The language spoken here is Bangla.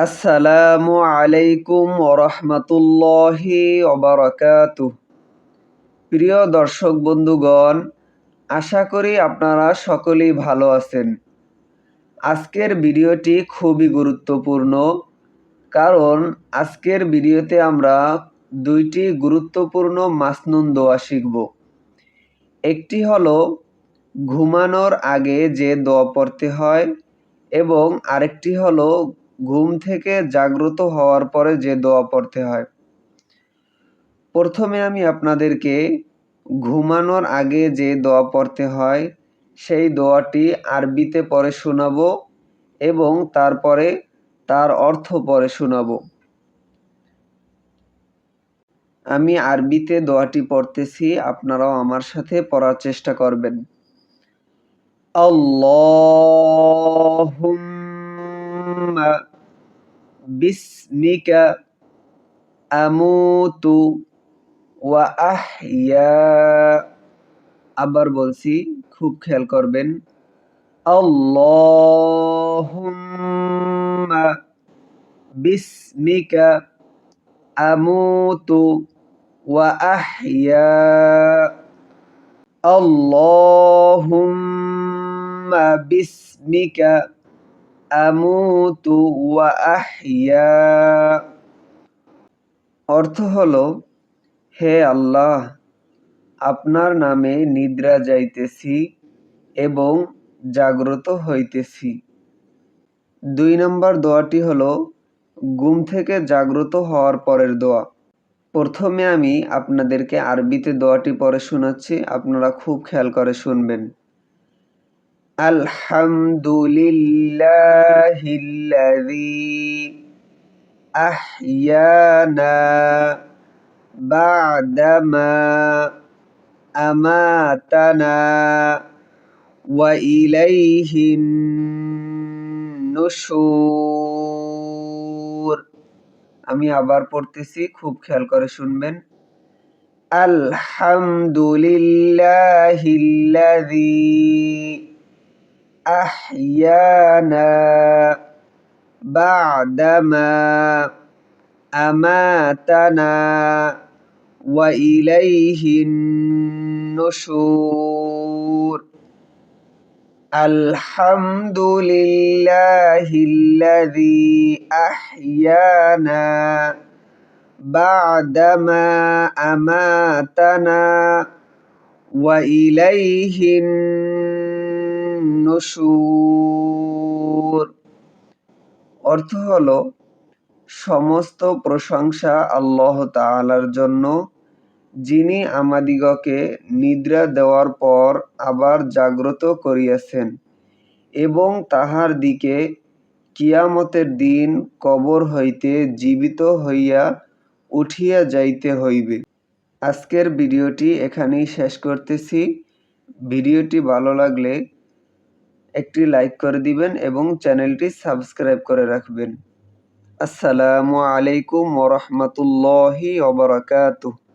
আসসালামু আলাইকুম ওরহমতুল্লাহি ওবারাকাতুহ। প্রিয় দর্শক বন্ধুগণ, আশা করি আপনারা সকলেই ভালো আছেন। আজকের ভিডিওটি খুবই গুরুত্বপূর্ণ, কারণ আজকের ভিডিওতে আমরা দুইটি গুরুত্বপূর্ণ মাসনুন দোয়া শিখব। একটি হলো ঘুমানোর আগে যে দোয়া পড়তে হয় এবং আরেকটি হলো ঘুম থেকে জাগ্রত হওয়ার পরে যে দোয়া পড়তে হয়। প্রথমে আমি আপনাদেরকে ঘুমানোর আগে যে দোয়া পড়তে হয় সেই দোয়াটি আরবিতে পড়ে শোনাবো এবং তারপরে তার অর্থ পড়ে শোনাবো। আমি আরবিতে দোয়াটি পড়তেছি, আপনারাও আমার সাথে পড়ার চেষ্টা করবেন। আল্লাহুম্মা বিসমিকা আমুতু ওয়া আহইয়া। আবার বলছি, খুব খেয়াল করবেন। আল্লাহুম্মা বিসমিকা আমুতু ওয়া আহইয়া। আল্লাহুম্মা বিসমিকা আমুতু ওয়া আহইয়া। অর্থ হলো, হে আল্লাহ, আপনার নামে নিদ্রা যাইতেছি এবং জাগ্রত হইতেছি। ২ নম্বর দোয়াটি হলো ঘুম থেকে জাগ্রত হওয়ার পরের দোয়া। প্রথমে আমি আপনাদেরকে আরবিতে দোয়াটি পড়ে শোনাচ্ছি, আপনারা খুব খেয়াল করে শুনবেন। আলহামদুলিল্লাহিল্লাযী আহইয়ানা বা'দামা আমাতানা ওয়া ইলাইহিন নুশুর। আমি আবার পড়তেছি, খুব খেয়াল করে শুনবেন। আলহামদুলিল্লাহিল্লাযী আহইয়ানা বা'দামা আমাতানা ওয়া ইলাইহিন নুশুর। আলহামদুলিল্লাহিল্লাযী আহইয়ানা বা'দামা আমাতানা ওয়া ইলাইহিন নুশুর। অর্থ হলো, সমস্ত প্রশংসা আল্লাহ তাআলার জন্য, যিনি আমাদিগকে নিদ্রা দেওয়ার পর আবার জাগ্রত করিয়াছেন এবং তাহার দিকে কিয়ামতের দিন কবর হইতে জীবিত হইয়া উঠিয়া যাইতে হইবে। আজকের ভিডিওটি এখানেই শেষ করতেছি। ভিডিওটি ভালো লাগলে একটি লাইক করে দিবেন এবং চ্যানেলটি সাবস্ক্রাইব করে রাখবেন। আসসালামু আলাইকুম ওয়া রাহমাতুল্লাহি ওয়া বারাকাতুহু।